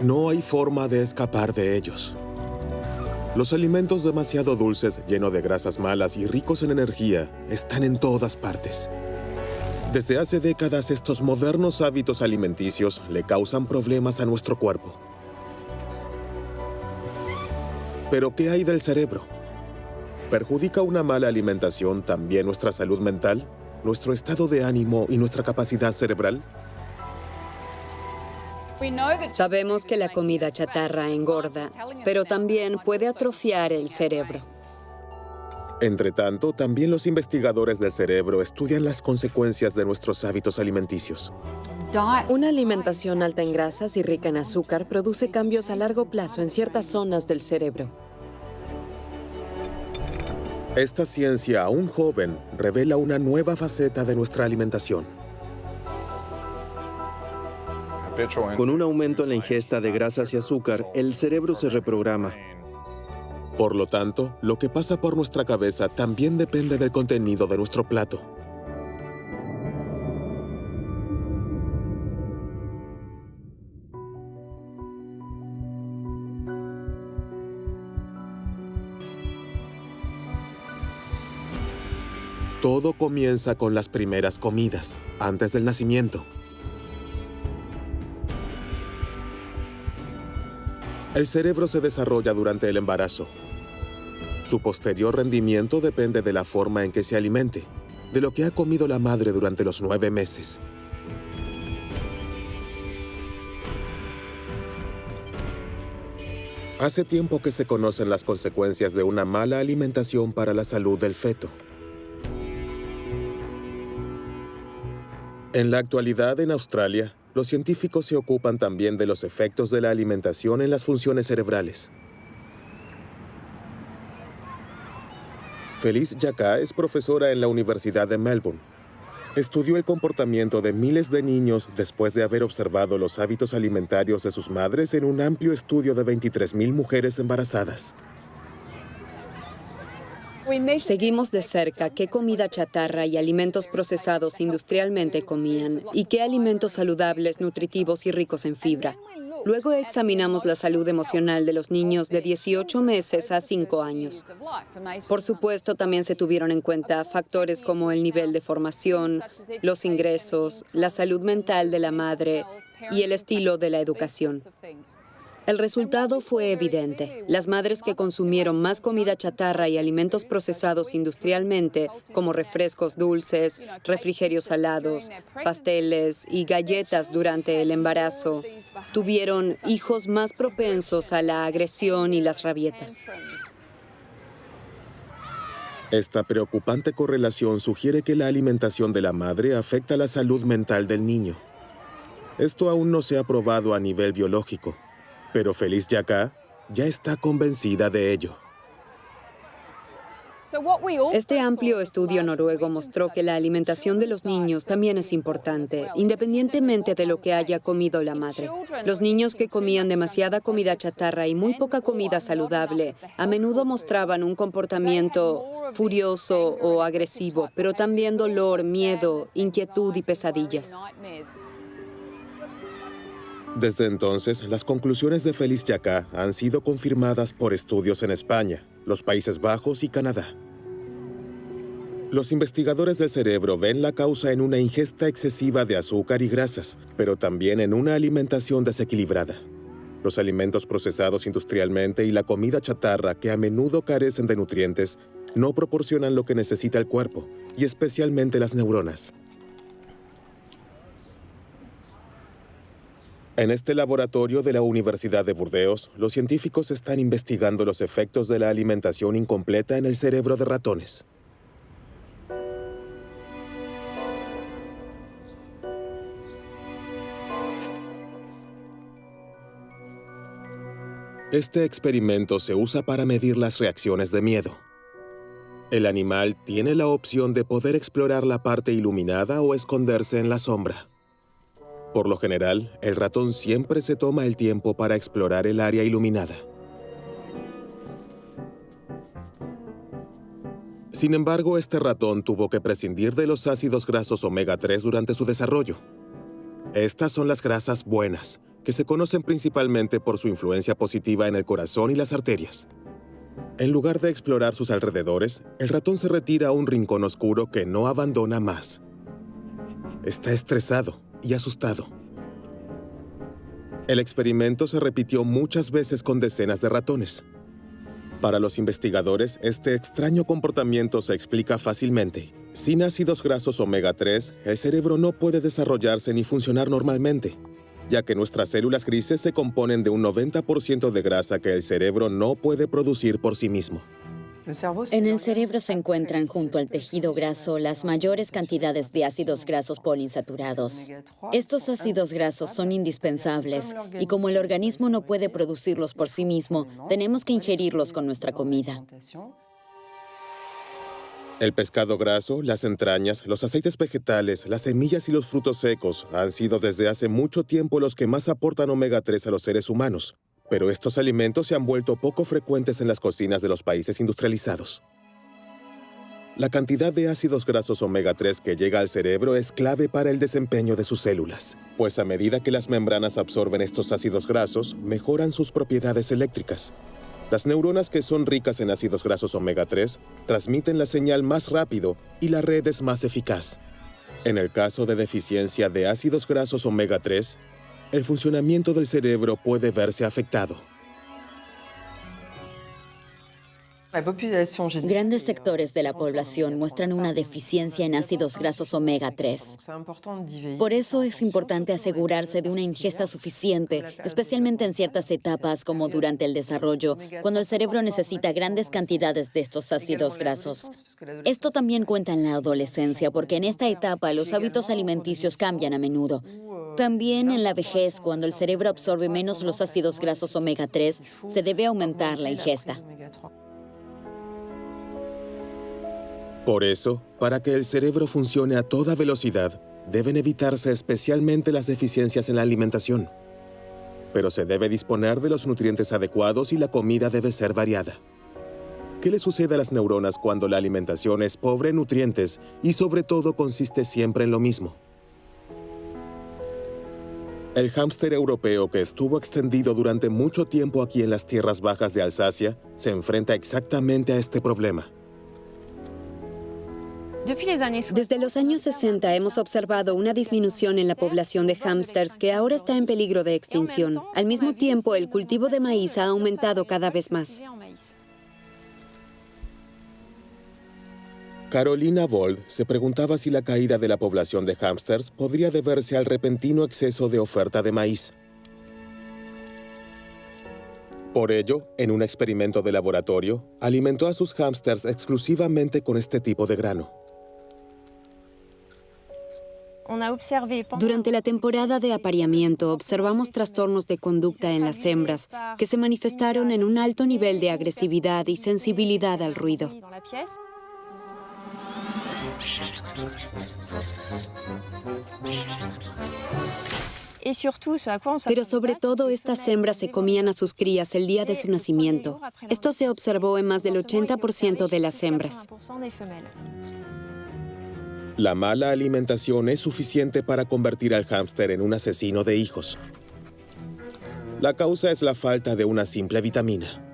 No hay forma de escapar de ellos. Los alimentos demasiado dulces, llenos de grasas malas y ricos en energía, están en todas partes. Desde hace décadas, estos modernos hábitos alimenticios le causan problemas a nuestro cuerpo. ¿Pero qué hay del cerebro? ¿Perjudica una mala alimentación también nuestra salud mental, nuestro estado de ánimo y nuestra capacidad cerebral? Sabemos que la comida chatarra engorda, pero también puede atrofiar el cerebro. Entre tanto, también los investigadores del cerebro estudian las consecuencias de nuestros hábitos alimenticios. Una alimentación alta en grasas y rica en azúcar produce cambios a largo plazo en ciertas zonas del cerebro. Esta ciencia, aún joven, revela una nueva faceta de nuestra alimentación. Con un aumento en la ingesta de grasas y azúcar, el cerebro se reprograma. Por lo tanto, lo que pasa por nuestra cabeza también depende del contenido de nuestro plato. Todo comienza con las primeras comidas, antes del nacimiento. El cerebro se desarrolla durante el embarazo. Su posterior rendimiento depende de la forma en que se alimente, de lo que ha comido la madre durante los 9 meses. Hace tiempo que se conocen las consecuencias de una mala alimentación para la salud del feto. En la actualidad, en Australia, los científicos se ocupan también de los efectos de la alimentación en las funciones cerebrales. Felice Jacka es profesora en la Universidad de Melbourne. Estudió el comportamiento de miles de niños después de haber observado los hábitos alimentarios de sus madres en un amplio estudio de 23,000 mujeres embarazadas. Seguimos de cerca qué comida chatarra y alimentos procesados industrialmente comían y qué alimentos saludables, nutritivos y ricos en fibra. Luego examinamos la salud emocional de los niños de 18 meses a 5 años. Por supuesto, también se tuvieron en cuenta factores como el nivel de formación, los ingresos, la salud mental de la madre y el estilo de la educación. El resultado fue evidente. Las madres que consumieron más comida chatarra y alimentos procesados industrialmente, como refrescos dulces, refrigerios salados, pasteles y galletas durante el embarazo, tuvieron hijos más propensos a la agresión y las rabietas. Esta preocupante correlación sugiere que la alimentación de la madre afecta la salud mental del niño. Esto aún no se ha probado a nivel biológico, pero Felice Jacka ya está convencida de ello. Este amplio estudio noruego mostró que la alimentación de los niños también es importante, independientemente de lo que haya comido la madre. Los niños que comían demasiada comida chatarra y muy poca comida saludable a menudo mostraban un comportamiento furioso o agresivo, pero también dolor, miedo, inquietud y pesadillas. Desde entonces, las conclusiones de Felice Jacka han sido confirmadas por estudios en España, los Países Bajos y Canadá. Los investigadores del cerebro ven la causa en una ingesta excesiva de azúcar y grasas, pero también en una alimentación desequilibrada. Los alimentos procesados industrialmente y la comida chatarra, que a menudo carecen de nutrientes, no proporcionan lo que necesita el cuerpo, y especialmente las neuronas. En este laboratorio de la Universidad de Burdeos, los científicos están investigando los efectos de la alimentación incompleta en el cerebro de ratones. Este experimento se usa para medir las reacciones de miedo. El animal tiene la opción de poder explorar la parte iluminada o esconderse en la sombra. Por lo general, el ratón siempre se toma el tiempo para explorar el área iluminada. Sin embargo, este ratón tuvo que prescindir de los ácidos grasos omega 3 durante su desarrollo. Estas son las grasas buenas, que se conocen principalmente por su influencia positiva en el corazón y las arterias. En lugar de explorar sus alrededores, el ratón se retira a un rincón oscuro que no abandona más. Está estresado y asustado. El experimento se repitió muchas veces con decenas de ratones. Para los investigadores, este extraño comportamiento se explica fácilmente. Sin ácidos grasos omega 3, el cerebro no puede desarrollarse ni funcionar normalmente, ya que nuestras células grises se componen de un 90% de grasa que el cerebro no puede producir por sí mismo. En el cerebro se encuentran junto al tejido graso las mayores cantidades de ácidos grasos poliinsaturados. Estos ácidos grasos son indispensables y como el organismo no puede producirlos por sí mismo, tenemos que ingerirlos con nuestra comida. El pescado graso, las entrañas, los aceites vegetales, las semillas y los frutos secos han sido desde hace mucho tiempo los que más aportan omega 3 a los seres humanos. Pero estos alimentos se han vuelto poco frecuentes en las cocinas de los países industrializados. La cantidad de ácidos grasos omega 3 que llega al cerebro es clave para el desempeño de sus células, pues a medida que las membranas absorben estos ácidos grasos, mejoran sus propiedades eléctricas. Las neuronas que son ricas en ácidos grasos omega 3 transmiten la señal más rápido y la red es más eficaz. En el caso de deficiencia de ácidos grasos omega 3, el funcionamiento del cerebro puede verse afectado. Grandes sectores de la población muestran una deficiencia en ácidos grasos omega 3. Por eso es importante asegurarse de una ingesta suficiente, especialmente en ciertas etapas como durante el desarrollo, cuando el cerebro necesita grandes cantidades de estos ácidos grasos. Esto también cuenta en la adolescencia, porque en esta etapa los hábitos alimenticios cambian a menudo. También en la vejez, cuando el cerebro absorbe menos los ácidos grasos omega 3, se debe aumentar la ingesta. Por eso, para que el cerebro funcione a toda velocidad, deben evitarse especialmente las deficiencias en la alimentación. Pero se debe disponer de los nutrientes adecuados y la comida debe ser variada. ¿Qué le sucede a las neuronas cuando la alimentación es pobre en nutrientes y sobre todo consiste siempre en lo mismo? El hámster europeo, que estuvo extendido durante mucho tiempo aquí en las tierras bajas de Alsacia, se enfrenta exactamente a este problema. Desde los años 60 hemos observado una disminución en la población de hámsters que ahora está en peligro de extinción. Al mismo tiempo, el cultivo de maíz ha aumentado cada vez más. Carolina Vold se preguntaba si la caída de la población de hámsters podría deberse al repentino exceso de oferta de maíz. Por ello, en un experimento de laboratorio, alimentó a sus hámsters exclusivamente con este tipo de grano. Durante la temporada de apareamiento, observamos trastornos de conducta en las hembras que se manifestaron en un alto nivel de agresividad y sensibilidad al ruido. Pero sobre todo, estas hembras se comían a sus crías el día de su nacimiento. Esto se observó en más del 80% de las hembras. La mala alimentación es suficiente para convertir al hámster en un asesino de hijos. La causa es la falta de una simple vitamina.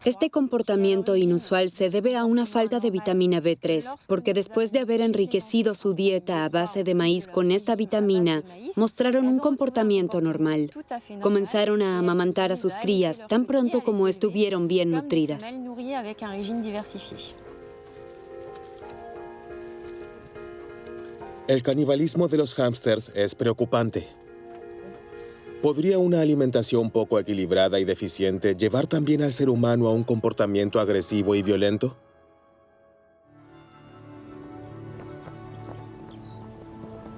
Este comportamiento inusual se debe a una falta de vitamina B3, porque después de haber enriquecido su dieta a base de maíz con esta vitamina, mostraron un comportamiento normal. Comenzaron a amamantar a sus crías tan pronto como estuvieron bien nutridas. El canibalismo de los hámsters es preocupante. ¿Podría una alimentación poco equilibrada y deficiente llevar también al ser humano a un comportamiento agresivo y violento?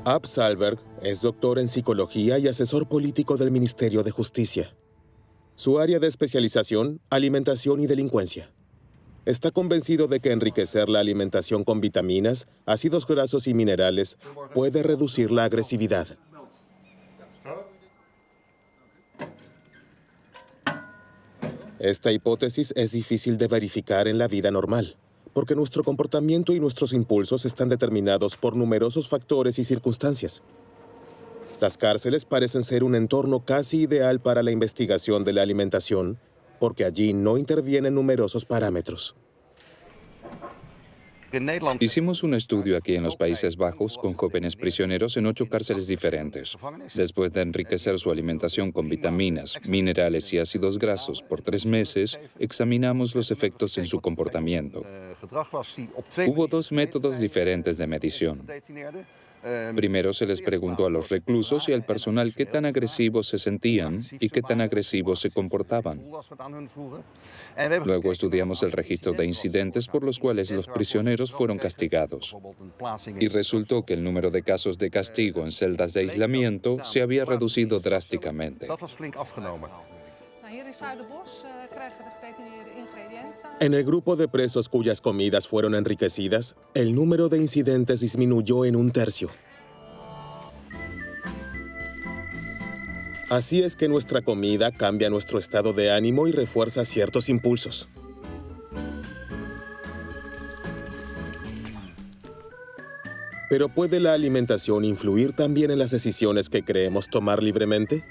Ab Sahlberg es doctor en psicología y asesor político del Ministerio de Justicia. Su área de especialización, alimentación y delincuencia. Está convencido de que enriquecer la alimentación con vitaminas, ácidos grasos y minerales puede reducir la agresividad. Esta hipótesis es difícil de verificar en la vida normal, porque nuestro comportamiento y nuestros impulsos están determinados por numerosos factores y circunstancias. Las cárceles parecen ser un entorno casi ideal para la investigación de la alimentación, porque allí no intervienen numerosos parámetros. Hicimos un estudio aquí en los Países Bajos con jóvenes prisioneros en 8 cárceles diferentes. Después de enriquecer su alimentación con vitaminas, minerales y ácidos grasos por 3 meses, examinamos los efectos en su comportamiento. Hubo 2 métodos diferentes de medición. Primero se les preguntó a los reclusos y al personal qué tan agresivos se sentían y qué tan agresivos se comportaban. Luego estudiamos el registro de incidentes por los cuales los prisioneros fueron castigados. Y resultó que el número de casos de castigo en celdas de aislamiento se había reducido drásticamente. En el grupo de presos cuyas comidas fueron enriquecidas, el número de incidentes disminuyó en 1/3. Así es que nuestra comida cambia nuestro estado de ánimo y refuerza ciertos impulsos. Pero ¿puede la alimentación influir también en las decisiones que creemos tomar libremente?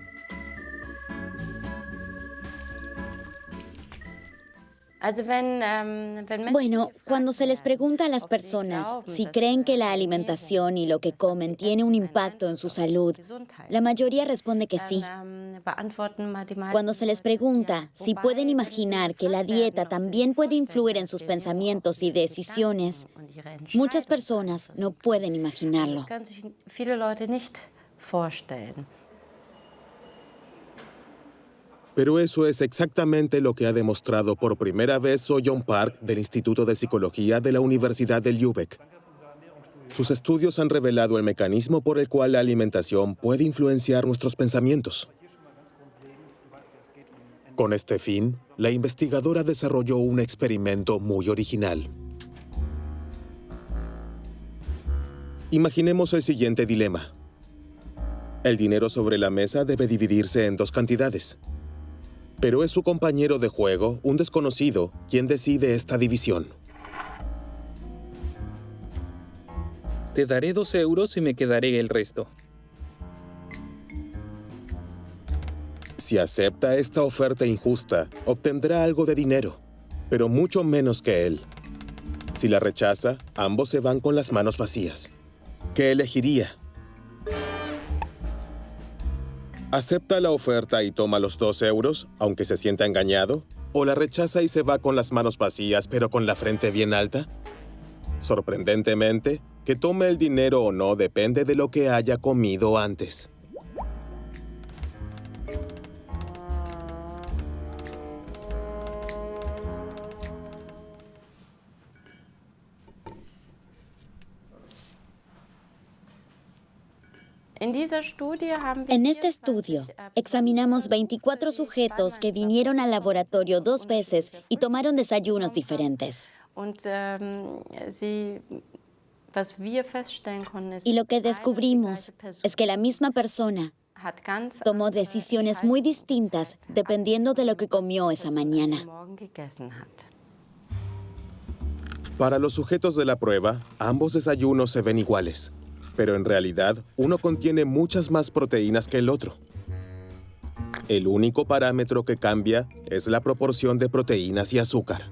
Bueno, cuando se les pregunta a las personas si creen que la alimentación y lo que comen tiene un impacto en su salud, la mayoría responde que sí. Cuando se les pregunta si pueden imaginar que la dieta también puede influir en sus pensamientos y decisiones, muchas personas no pueden imaginarlo. Pero eso es exactamente lo que ha demostrado por primera vez So-Yeon Park del Instituto de Psicología de la Universidad de Lübeck. Sus estudios han revelado el mecanismo por el cual la alimentación puede influenciar nuestros pensamientos. Con este fin, la investigadora desarrolló un experimento muy original. Imaginemos el siguiente dilema. El dinero sobre la mesa debe dividirse en 2 cantidades. Pero es su compañero de juego, un desconocido, quien decide esta división. Te daré 2 euros y me quedaré el resto. Si acepta esta oferta injusta, obtendrá algo de dinero, pero mucho menos que él. Si la rechaza, ambos se van con las manos vacías. ¿Qué elegiría? ¿Acepta la oferta y toma los 2 euros, aunque se sienta engañado? ¿O la rechaza y se va con las manos vacías, pero con la frente bien alta? Sorprendentemente, que tome el dinero o no depende de lo que haya comido antes. En este estudio, examinamos 24 sujetos que vinieron al laboratorio 2 veces y tomaron desayunos diferentes. Y lo que descubrimos es que la misma persona tomó decisiones muy distintas dependiendo de lo que comió esa mañana. Para los sujetos de la prueba, ambos desayunos se ven iguales. Pero en realidad, uno contiene muchas más proteínas que el otro. El único parámetro que cambia es la proporción de proteínas y azúcar.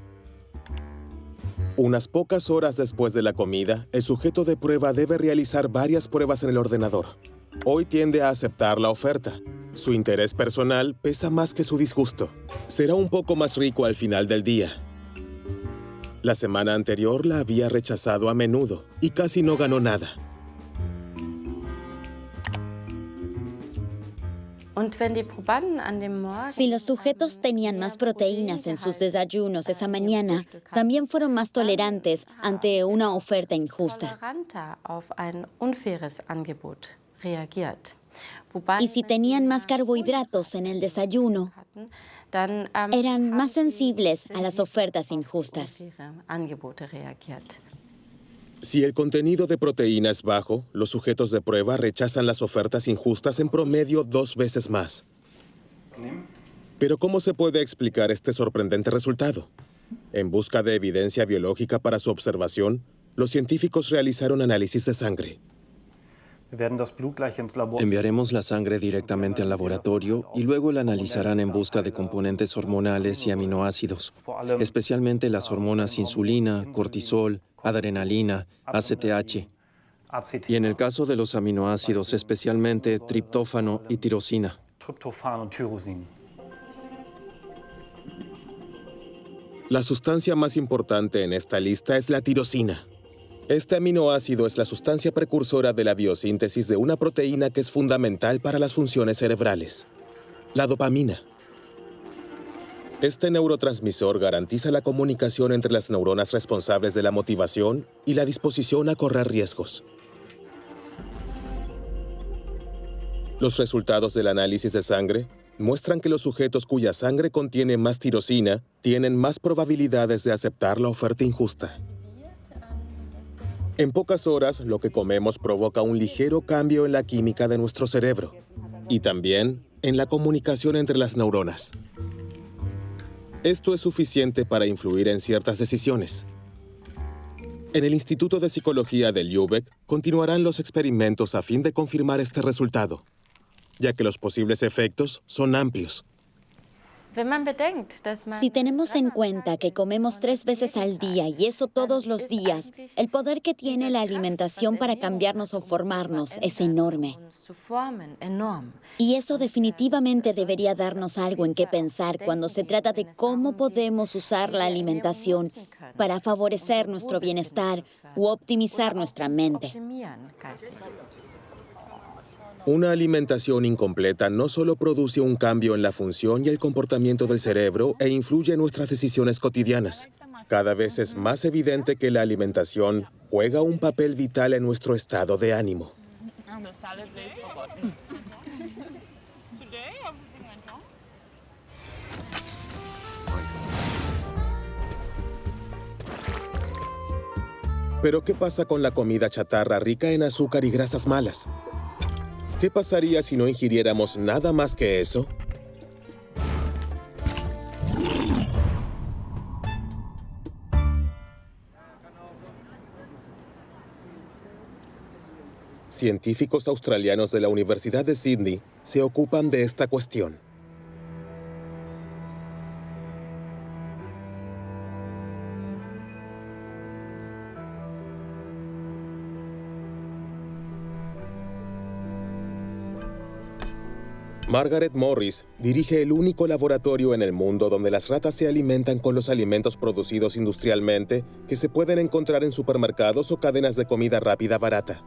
Unas pocas horas después de la comida, el sujeto de prueba debe realizar varias pruebas en el ordenador. Hoy tiende a aceptar la oferta. Su interés personal pesa más que su disgusto. Será un poco más rico al final del día. La semana anterior la había rechazado a menudo y casi no ganó nada. Si los sujetos tenían más proteínas en sus desayunos esa mañana, también fueron más tolerantes ante una oferta injusta. Y si tenían más carbohidratos en el desayuno, eran más sensibles a las ofertas injustas. Si el contenido de proteína es bajo, los sujetos de prueba rechazan las ofertas injustas en promedio 2 veces más. Pero ¿cómo se puede explicar este sorprendente resultado? En busca de evidencia biológica para su observación, los científicos realizaron análisis de sangre. Enviaremos la sangre directamente al laboratorio y luego la analizarán en busca de componentes hormonales y aminoácidos, especialmente las hormonas insulina, cortisol, adrenalina, ACTH, y en el caso de los aminoácidos, especialmente triptófano y tirosina. La sustancia más importante en esta lista es la tirosina. Este aminoácido es la sustancia precursora de la biosíntesis de una proteína que es fundamental para las funciones cerebrales, la dopamina. Este neurotransmisor garantiza la comunicación entre las neuronas responsables de la motivación y la disposición a correr riesgos. Los resultados del análisis de sangre muestran que los sujetos cuya sangre contiene más tirosina tienen más probabilidades de aceptar la oferta injusta. En pocas horas, lo que comemos provoca un ligero cambio en la química de nuestro cerebro y también en la comunicación entre las neuronas. Esto es suficiente para influir en ciertas decisiones. En el Instituto de Psicología de Lübeck continuarán los experimentos a fin de confirmar este resultado, ya que los posibles efectos son amplios. Si tenemos en cuenta que comemos 3 veces al día y eso todos los días, el poder que tiene la alimentación para cambiarnos o formarnos es enorme. Y eso definitivamente debería darnos algo en qué pensar cuando se trata de cómo podemos usar la alimentación para favorecer nuestro bienestar u optimizar nuestra mente. Una alimentación incompleta no solo produce un cambio en la función y el comportamiento del cerebro e influye en nuestras decisiones cotidianas. Cada vez es más evidente que la alimentación juega un papel vital en nuestro estado de ánimo. Pero ¿qué pasa con la comida chatarra rica en azúcar y grasas malas? ¿Qué pasaría si no ingiriéramos nada más que eso? Científicos australianos de la Universidad de Sydney se ocupan de esta cuestión. Margaret Morris dirige el único laboratorio en el mundo donde las ratas se alimentan con los alimentos producidos industrialmente que se pueden encontrar en supermercados o cadenas de comida rápida barata.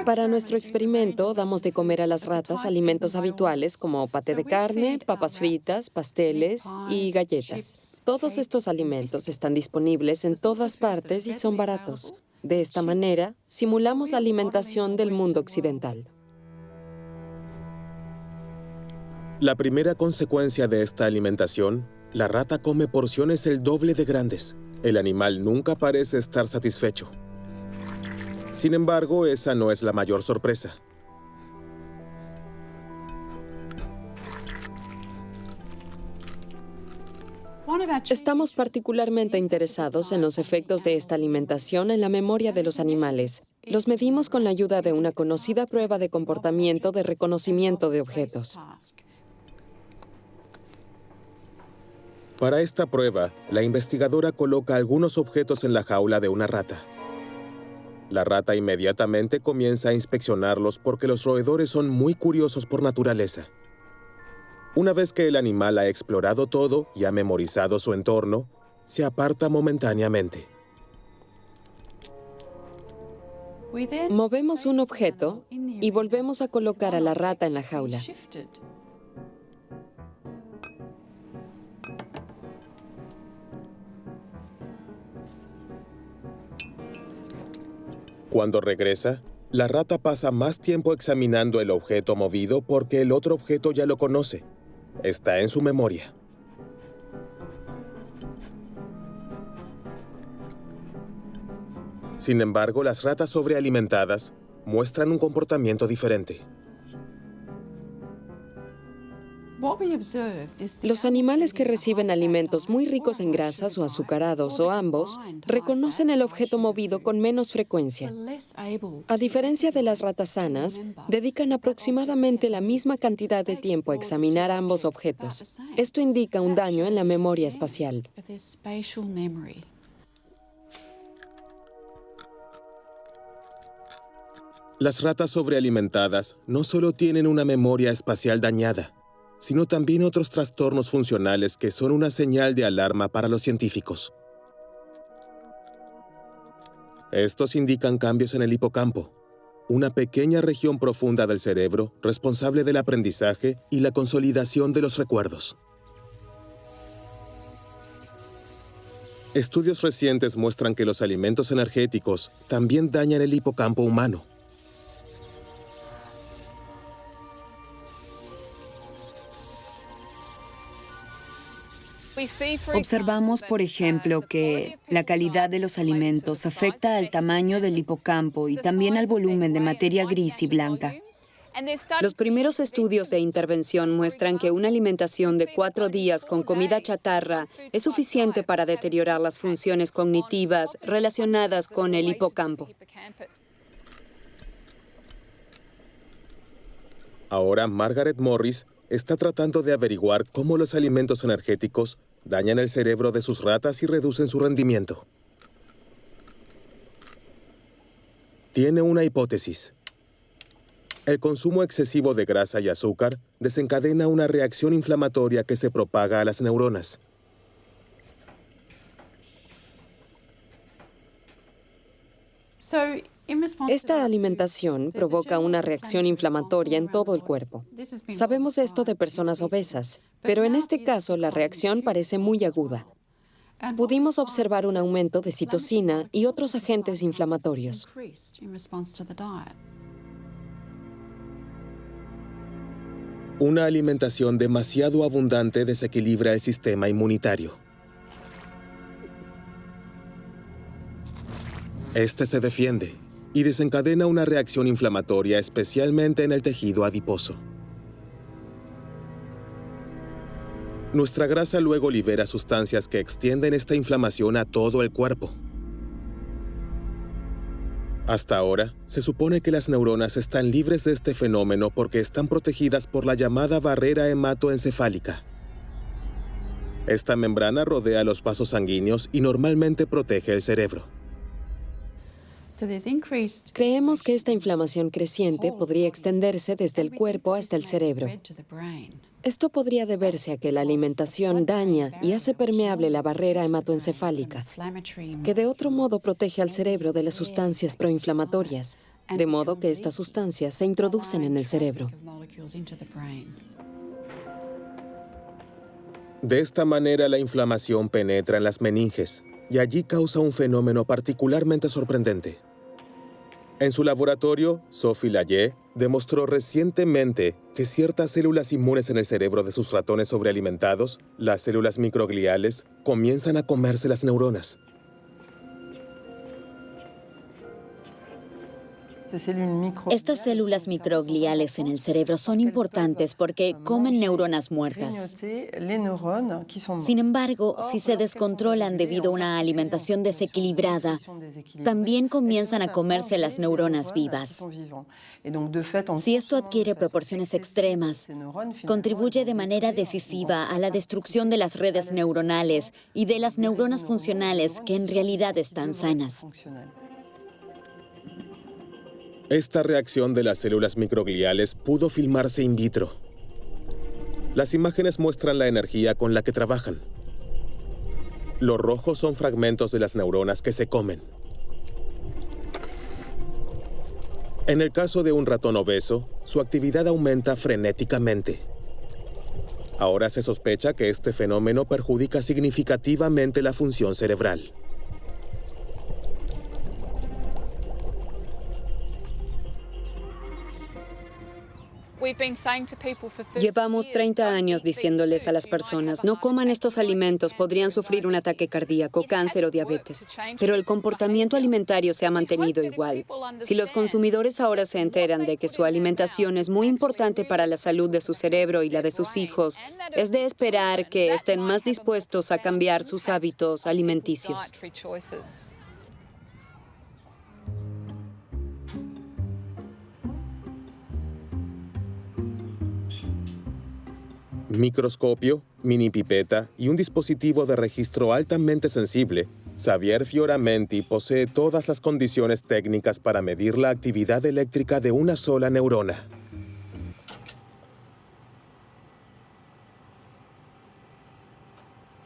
Para nuestro experimento, damos de comer a las ratas alimentos habituales como paté de carne, papas fritas, pasteles y galletas. Todos estos alimentos están disponibles en todas partes y son baratos. De esta manera, simulamos la alimentación del mundo occidental. La primera consecuencia de esta alimentación, la rata come porciones el doble de grandes. El animal nunca parece estar satisfecho. Sin embargo, esa no es la mayor sorpresa. Estamos particularmente interesados en los efectos de esta alimentación en la memoria de los animales. Los medimos con la ayuda de una conocida prueba de comportamiento de reconocimiento de objetos. Para esta prueba, la investigadora coloca algunos objetos en la jaula de una rata. La rata inmediatamente comienza a inspeccionarlos porque los roedores son muy curiosos por naturaleza. Una vez que el animal ha explorado todo y ha memorizado su entorno, se aparta momentáneamente. Movemos un objeto y volvemos a colocar a la rata en la jaula. Cuando regresa, la rata pasa más tiempo examinando el objeto movido porque el otro objeto ya lo conoce. Está en su memoria. Sin embargo, las ratas sobrealimentadas muestran un comportamiento diferente. Los animales que reciben alimentos muy ricos en grasas o azucarados o ambos reconocen el objeto movido con menos frecuencia. A diferencia de las ratas sanas, dedican aproximadamente la misma cantidad de tiempo a examinar ambos objetos. Esto indica un daño en la memoria espacial. Las ratas sobrealimentadas no solo tienen una memoria espacial dañada, sino también otros trastornos funcionales que son una señal de alarma para los científicos. Estos indican cambios en el hipocampo, una pequeña región profunda del cerebro responsable del aprendizaje y la consolidación de los recuerdos. Estudios recientes muestran que los alimentos energéticos también dañan el hipocampo humano. Observamos, por ejemplo, que la calidad de los alimentos afecta al tamaño del hipocampo y también al volumen de materia gris y blanca. Los primeros estudios de intervención muestran que una alimentación de 4 días con comida chatarra es suficiente para deteriorar las funciones cognitivas relacionadas con el hipocampo. Ahora, Margaret Morris está tratando de averiguar cómo los alimentos energéticos dañan el cerebro de sus ratas y reducen su rendimiento. Tiene una hipótesis. El consumo excesivo de grasa y azúcar desencadena una reacción inflamatoria que se propaga a las neuronas. Esta alimentación provoca una reacción inflamatoria en todo el cuerpo. Sabemos esto de personas obesas, pero en este caso la reacción parece muy aguda. Pudimos observar un aumento de citocina y otros agentes inflamatorios. Una alimentación demasiado abundante desequilibra el sistema inmunitario. Este se defiende y desencadena una reacción inflamatoria, especialmente en el tejido adiposo. Nuestra grasa luego libera sustancias que extienden esta inflamación a todo el cuerpo. Hasta ahora, se supone que las neuronas están libres de este fenómeno porque están protegidas por la llamada barrera hematoencefálica. Esta membrana rodea los vasos sanguíneos y normalmente protege el cerebro. Creemos que esta inflamación creciente podría extenderse desde el cuerpo hasta el cerebro. Esto podría deberse a que la alimentación daña y hace permeable la barrera hematoencefálica, que de otro modo protege al cerebro de las sustancias proinflamatorias, de modo que estas sustancias se introducen en el cerebro. De esta manera, la inflamación penetra en las meninges y allí causa un fenómeno particularmente sorprendente. En su laboratorio, Sophie Laye demostró recientemente que ciertas células inmunes en el cerebro de sus ratones sobrealimentados, las células microgliales, comienzan a comerse las neuronas. Estas células microgliales en el cerebro son importantes porque comen neuronas muertas. Sin embargo, si se descontrolan debido a una alimentación desequilibrada, también comienzan a comerse las neuronas vivas. Si esto adquiere proporciones extremas, contribuye de manera decisiva a la destrucción de las redes neuronales y de las neuronas funcionales que en realidad están sanas. Esta reacción de las células microgliales pudo filmarse in vitro. Las imágenes muestran la energía con la que trabajan. Los rojos son fragmentos de las neuronas que se comen. En el caso de un ratón obeso, su actividad aumenta frenéticamente. Ahora se sospecha que este fenómeno perjudica significativamente la función cerebral. Llevamos 30 años diciéndoles a las personas, no coman estos alimentos, podrían sufrir un ataque cardíaco, cáncer o diabetes. Pero el comportamiento alimentario se ha mantenido igual. Si los consumidores ahora se enteran de que su alimentación es muy importante para la salud de su cerebro y la de sus hijos, es de esperar que estén más dispuestos a cambiar sus hábitos alimenticios. Microscopio, mini pipeta y un dispositivo de registro altamente sensible, Xavier Fioramenti posee todas las condiciones técnicas para medir la actividad eléctrica de una sola neurona.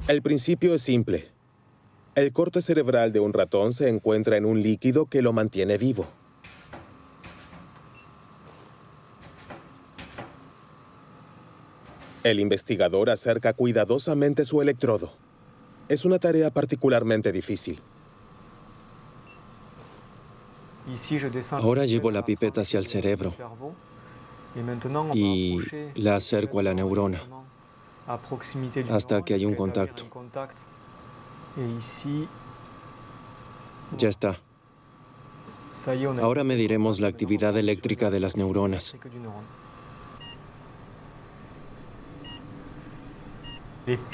El principio es simple. El corte cerebral de un ratón se encuentra en un líquido que lo mantiene vivo. El investigador acerca cuidadosamente su electrodo. Es una tarea particularmente difícil. Ahora llevo la pipeta hacia el cerebro y la acerco a la neurona hasta que hay un contacto. Ya está. Ahora mediremos la actividad eléctrica de las neuronas.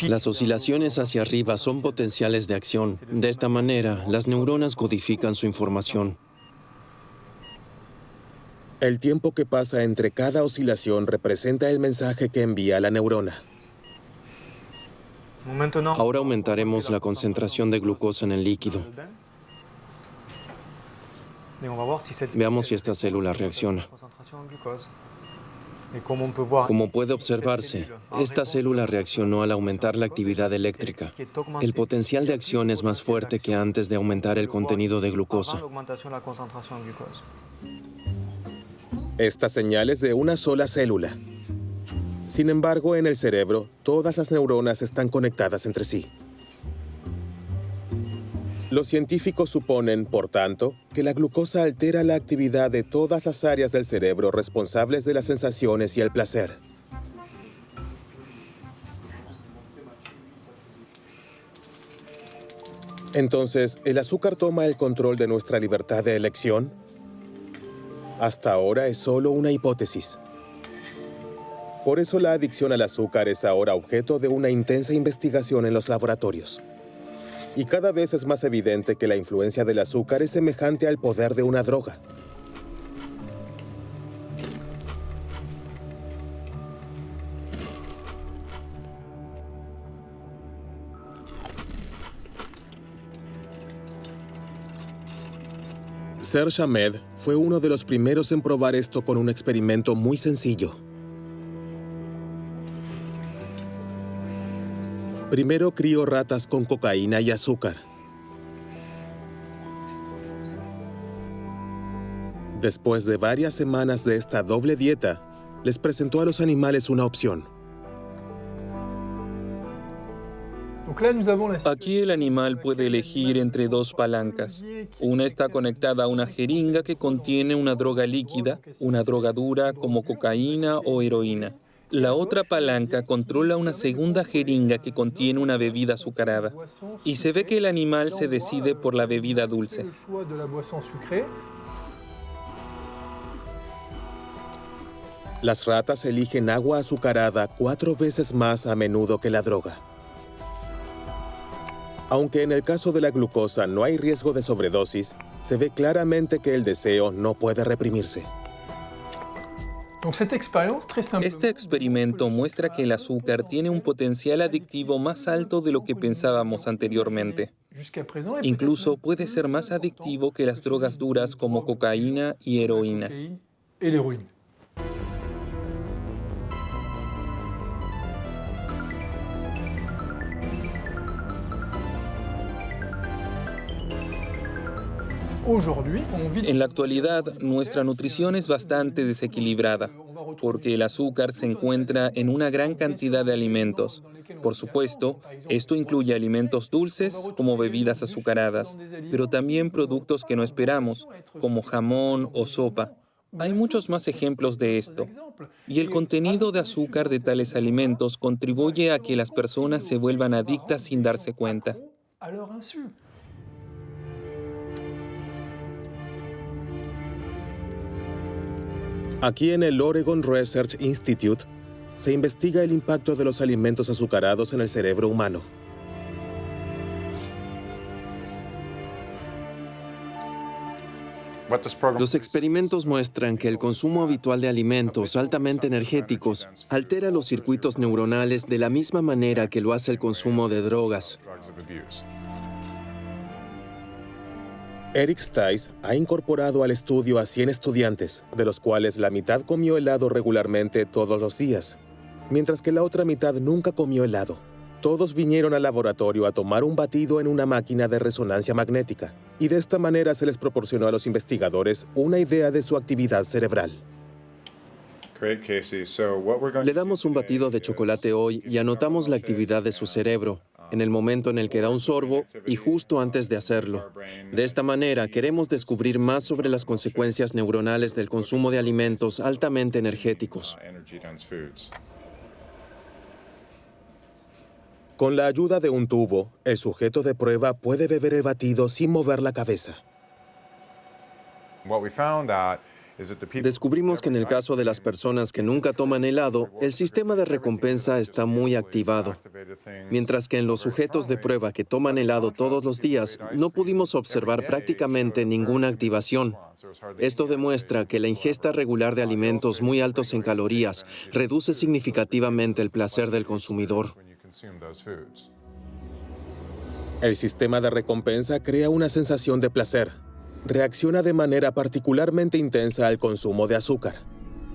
Las oscilaciones hacia arriba son potenciales de acción. De esta manera, las neuronas codifican su información. El tiempo que pasa entre cada oscilación representa el mensaje que envía la neurona. Ahora aumentaremos la concentración de glucosa en el líquido. Veamos si esta célula reacciona. Como puede observarse, esta célula reaccionó al aumentar la actividad eléctrica. El potencial de acción es más fuerte que antes de aumentar el contenido de glucosa. Esta señal es de una sola célula. Sin embargo, en el cerebro, todas las neuronas están conectadas entre sí. Los científicos suponen, por tanto, que la glucosa altera la actividad de todas las áreas del cerebro responsables de las sensaciones y el placer. Entonces, ¿el azúcar toma el control de nuestra libertad de elección? Hasta ahora es solo una hipótesis. Por eso la adicción al azúcar es ahora objeto de una intensa investigación en los laboratorios. Y cada vez es más evidente que la influencia del azúcar es semejante al poder de una droga. Serge Ahmed fue uno de los primeros en probar esto con un experimento muy sencillo. Primero crió ratas con cocaína y azúcar. Después de varias semanas de esta doble dieta, les presentó a los animales una opción. Aquí el animal puede elegir entre dos palancas. Una está conectada a una jeringa que contiene una droga líquida, una droga dura como cocaína o heroína. La otra palanca controla una segunda jeringa que contiene una bebida azucarada. Y se ve que el animal se decide por la bebida dulce. Las ratas eligen agua azucarada 4 veces más a menudo que la droga. Aunque en el caso de la glucosa no hay riesgo de sobredosis, se ve claramente que el deseo no puede reprimirse. Este experimento muestra que el azúcar tiene un potencial adictivo más alto de lo que pensábamos anteriormente. Incluso puede ser más adictivo que las drogas duras como cocaína y heroína. En la actualidad, nuestra nutrición es bastante desequilibrada, porque el azúcar se encuentra en una gran cantidad de alimentos. Por supuesto, esto incluye alimentos dulces, como bebidas azucaradas, pero también productos que no esperamos, como jamón o sopa. Hay muchos más ejemplos de esto, y el contenido de azúcar de tales alimentos contribuye a que las personas se vuelvan adictas sin darse cuenta. Aquí en el Oregon Research Institute se investiga el impacto de los alimentos azucarados en el cerebro humano. Los experimentos muestran que el consumo habitual de alimentos altamente energéticos altera los circuitos neuronales de la misma manera que lo hace el consumo de drogas. Eric Stice ha incorporado al estudio a 100 estudiantes, de los cuales la mitad comió helado regularmente todos los días, mientras que la otra mitad nunca comió helado. Todos vinieron al laboratorio a tomar un batido en una máquina de resonancia magnética, y de esta manera se les proporcionó a los investigadores una idea de su actividad cerebral. Le damos un batido de chocolate hoy y anotamos la actividad de su cerebro, en el momento en el que da un sorbo y justo antes de hacerlo. De esta manera, queremos descubrir más sobre las consecuencias neuronales del consumo de alimentos altamente energéticos. Con la ayuda de un tubo, el sujeto de prueba puede beber el batido sin mover la cabeza. Descubrimos que en el caso de las personas que nunca toman helado, el sistema de recompensa está muy activado, mientras que en los sujetos de prueba que toman helado todos los días, no pudimos observar prácticamente ninguna activación. Esto demuestra que la ingesta regular de alimentos muy altos en calorías reduce significativamente el placer del consumidor. El sistema de recompensa crea una sensación de placer. Reacciona de manera particularmente intensa al consumo de azúcar.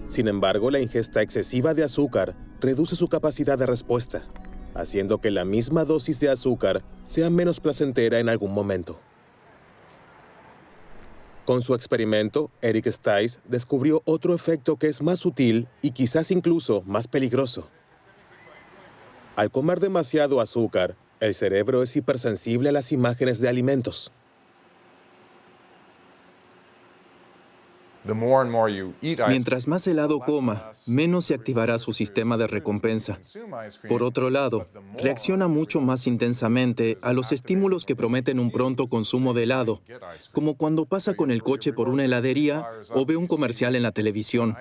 Sin embargo, la ingesta excesiva de azúcar reduce su capacidad de respuesta, haciendo que la misma dosis de azúcar sea menos placentera en algún momento. Con su experimento, Eric Stice descubrió otro efecto que es más sutil y quizás incluso más peligroso. Al comer demasiado azúcar, el cerebro es hipersensible a las imágenes de alimentos. Mientras más helado coma, menos se activará su sistema de recompensa. Por otro lado, reacciona mucho más intensamente a los estímulos que prometen un pronto consumo de helado, como cuando pasa con el coche por una heladería o ve un comercial en la televisión.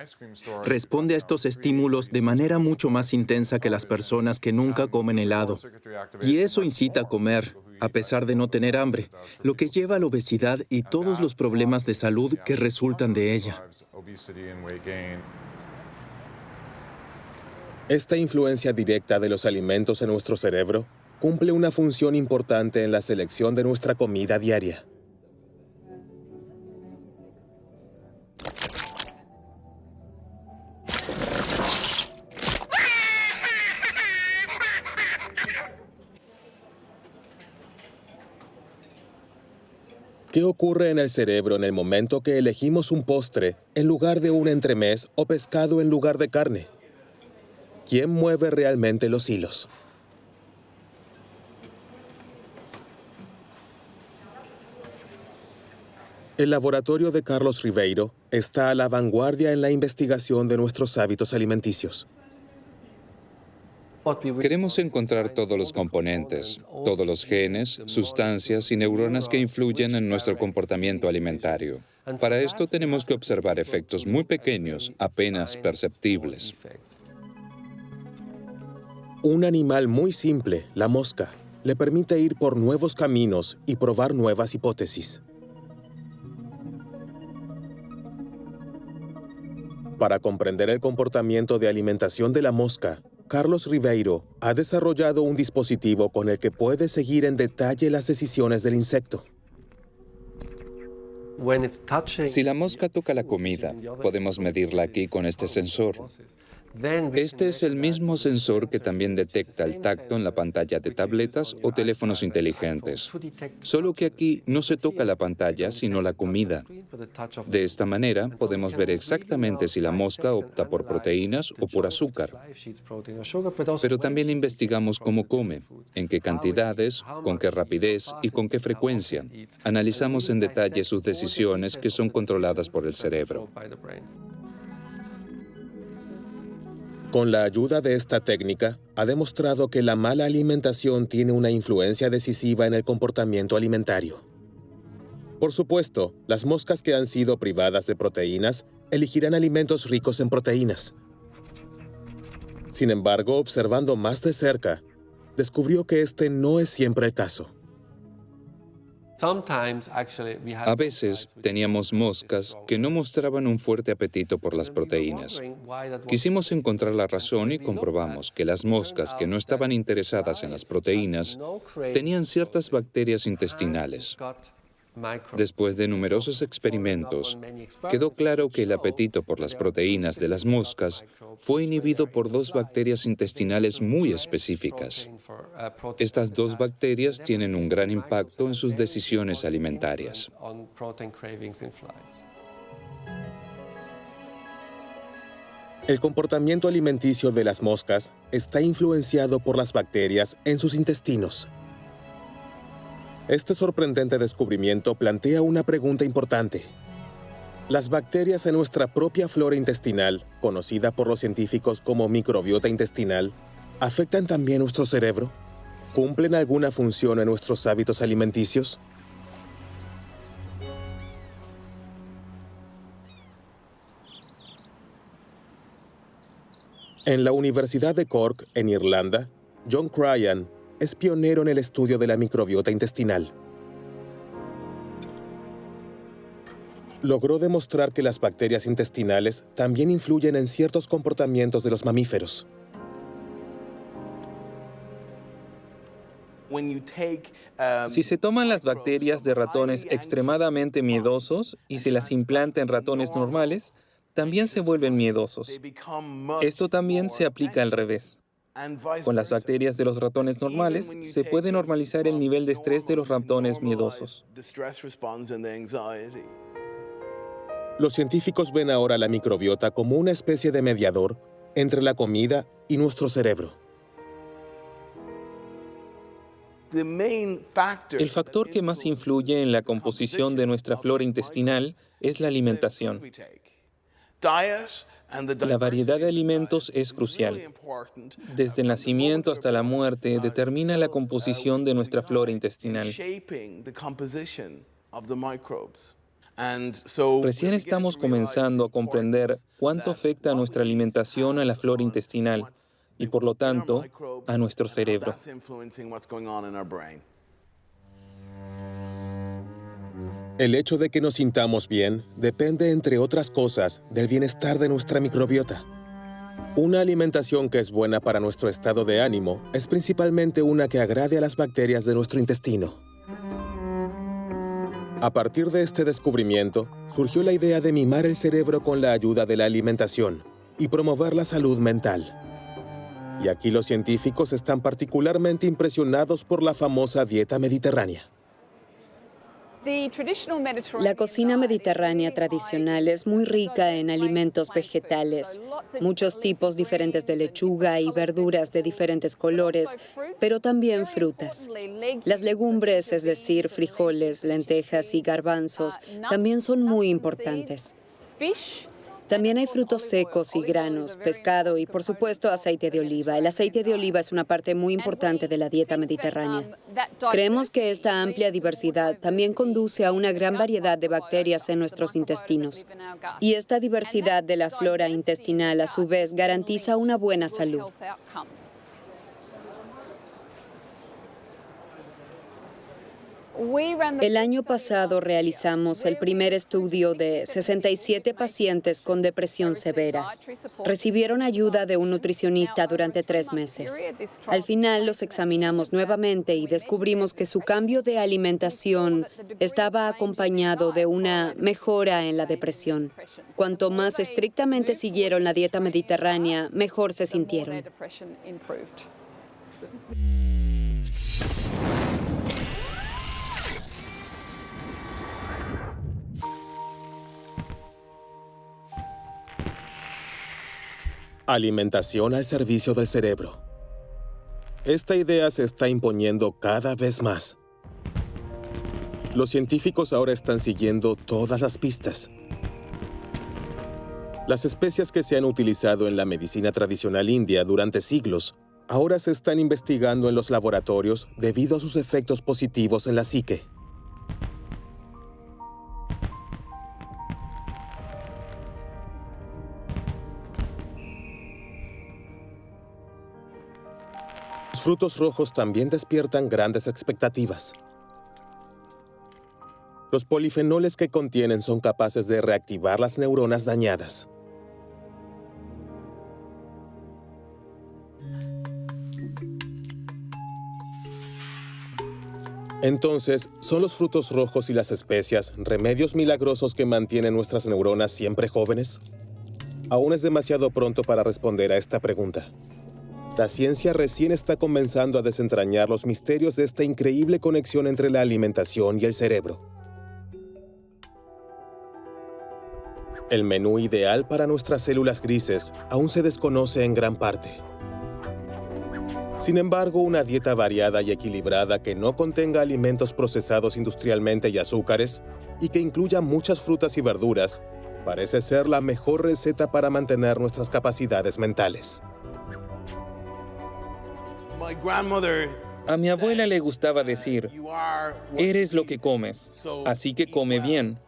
Responde a estos estímulos de manera mucho más intensa que las personas que nunca comen helado. Y eso incita a comer, a pesar de no tener hambre, lo que lleva a la obesidad y todos los problemas de salud que resultan de ella. Esta influencia directa de los alimentos en nuestro cerebro cumple una función importante en la selección de nuestra comida diaria. ¿Qué ocurre en el cerebro en el momento que elegimos un postre en lugar de un entremés o pescado en lugar de carne? ¿Quién mueve realmente los hilos? El laboratorio de Carlos Ribeiro está a la vanguardia en la investigación de nuestros hábitos alimenticios. Queremos encontrar todos los componentes, todos los genes, sustancias y neuronas que influyen en nuestro comportamiento alimentario. Para esto tenemos que observar efectos muy pequeños, apenas perceptibles. Un animal muy simple, la mosca, le permite ir por nuevos caminos y probar nuevas hipótesis. Para comprender el comportamiento de alimentación de la mosca, Carlos Ribeiro ha desarrollado un dispositivo con el que puede seguir en detalle las decisiones del insecto. Si la mosca toca la comida, podemos medirla aquí con este sensor. Este es el mismo sensor que también detecta el tacto en la pantalla de tabletas o teléfonos inteligentes. Solo que aquí no se toca la pantalla, sino la comida. De esta manera, podemos ver exactamente si la mosca opta por proteínas o por azúcar. Pero también investigamos cómo come, en qué cantidades, con qué rapidez y con qué frecuencia. Analizamos en detalle sus decisiones que son controladas por el cerebro. Con la ayuda de esta técnica, ha demostrado que la mala alimentación tiene una influencia decisiva en el comportamiento alimentario. Por supuesto, las moscas que han sido privadas de proteínas elegirán alimentos ricos en proteínas. Sin embargo, observando más de cerca, descubrió que este no es siempre el caso. A veces teníamos moscas que no mostraban un fuerte apetito por las proteínas. Quisimos encontrar la razón y comprobamos que las moscas que no estaban interesadas en las proteínas tenían ciertas bacterias intestinales. Después de numerosos experimentos, quedó claro que el apetito por las proteínas de las moscas fue inhibido por dos bacterias intestinales muy específicas. Estas dos bacterias tienen un gran impacto en sus decisiones alimentarias. El comportamiento alimenticio de las moscas está influenciado por las bacterias en sus intestinos. Este sorprendente descubrimiento plantea una pregunta importante. ¿Las bacterias en nuestra propia flora intestinal, conocida por los científicos como microbiota intestinal, afectan también nuestro cerebro? ¿Cumplen alguna función en nuestros hábitos alimenticios? En la Universidad de Cork, en Irlanda, John Cryan es pionero en el estudio de la microbiota intestinal. Logró demostrar que las bacterias intestinales también influyen en ciertos comportamientos de los mamíferos. Si se toman las bacterias de ratones extremadamente miedosos y se las implanta en ratones normales, también se vuelven miedosos. Esto también se aplica al revés. Con las bacterias de los ratones normales, se puede normalizar el nivel de estrés de los ratones miedosos. Los científicos ven ahora la microbiota como una especie de mediador entre la comida y nuestro cerebro. El factor que más influye en la composición de nuestra flora intestinal es la alimentación. La variedad de alimentos es crucial. Desde el nacimiento hasta la muerte determina la composición de nuestra flora intestinal. Recién estamos comenzando a comprender cuánto afecta nuestra alimentación a la flora intestinal y, por lo tanto, a nuestro cerebro. El hecho de que nos sintamos bien depende, entre otras cosas, del bienestar de nuestra microbiota. Una alimentación que es buena para nuestro estado de ánimo es principalmente una que agrade a las bacterias de nuestro intestino. A partir de este descubrimiento, surgió la idea de mimar el cerebro con la ayuda de la alimentación y promover la salud mental. Y aquí los científicos están particularmente impresionados por la famosa dieta mediterránea. La cocina mediterránea tradicional es muy rica en alimentos vegetales, muchos tipos diferentes de lechuga y verduras de diferentes colores, pero también frutas. Las legumbres, es decir, frijoles, lentejas y garbanzos, también son muy importantes. También hay frutos secos y granos, pescado y, por supuesto, aceite de oliva. El aceite de oliva es una parte muy importante de la dieta mediterránea. Creemos que esta amplia diversidad también conduce a una gran variedad de bacterias en nuestros intestinos. Y esta diversidad de la flora intestinal, a su vez, garantiza una buena salud. El año pasado realizamos el primer estudio de 67 pacientes con depresión severa. Recibieron ayuda de un nutricionista durante 3 meses. Al final los examinamos nuevamente y descubrimos que su cambio de alimentación estaba acompañado de una mejora en la depresión. Cuanto más estrictamente siguieron la dieta mediterránea, mejor se sintieron. Alimentación al servicio del cerebro. Esta idea se está imponiendo cada vez más. Los científicos ahora están siguiendo todas las pistas. Las especias que se han utilizado en la medicina tradicional india durante siglos ahora se están investigando en los laboratorios debido a sus efectos positivos en la psique. Los frutos rojos también despiertan grandes expectativas. Los polifenoles que contienen son capaces de reactivar las neuronas dañadas. Entonces, ¿son los frutos rojos y las especias remedios milagrosos que mantienen nuestras neuronas siempre jóvenes? Aún es demasiado pronto para responder a esta pregunta. La ciencia recién está comenzando a desentrañar los misterios de esta increíble conexión entre la alimentación y el cerebro. El menú ideal para nuestras células grises aún se desconoce en gran parte. Sin embargo, una dieta variada y equilibrada que no contenga alimentos procesados industrialmente y azúcares, y que incluya muchas frutas y verduras, parece ser la mejor receta para mantener nuestras capacidades mentales. A mi abuela le gustaba decir, eres lo que comes, así que come bien.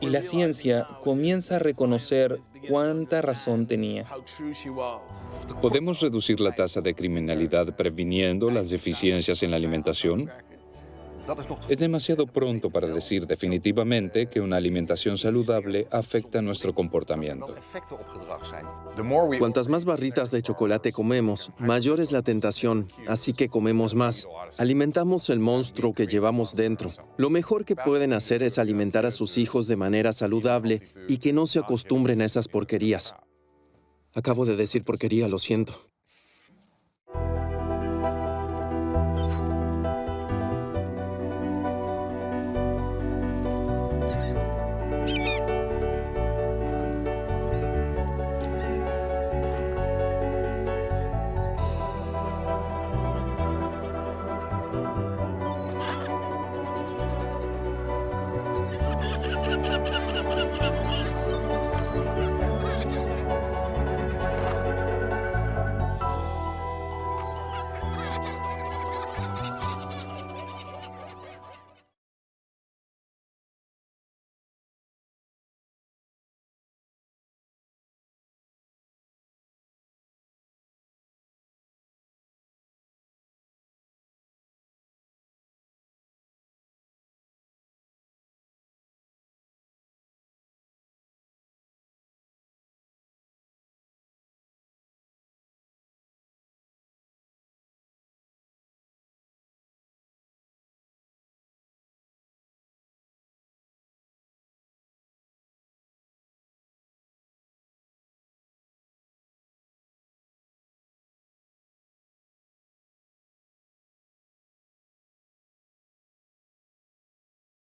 Y la ciencia comienza a reconocer cuánta razón tenía. ¿Podemos reducir la tasa de criminalidad previniendo las deficiencias en la alimentación? Es demasiado pronto para decir definitivamente que una alimentación saludable afecta nuestro comportamiento. Cuantas más barritas de chocolate comemos, mayor es la tentación, así que comemos más. Alimentamos el monstruo que llevamos dentro. Lo mejor que pueden hacer es alimentar a sus hijos de manera saludable y que no se acostumbren a esas porquerías. Acabo de decir porquería, lo siento.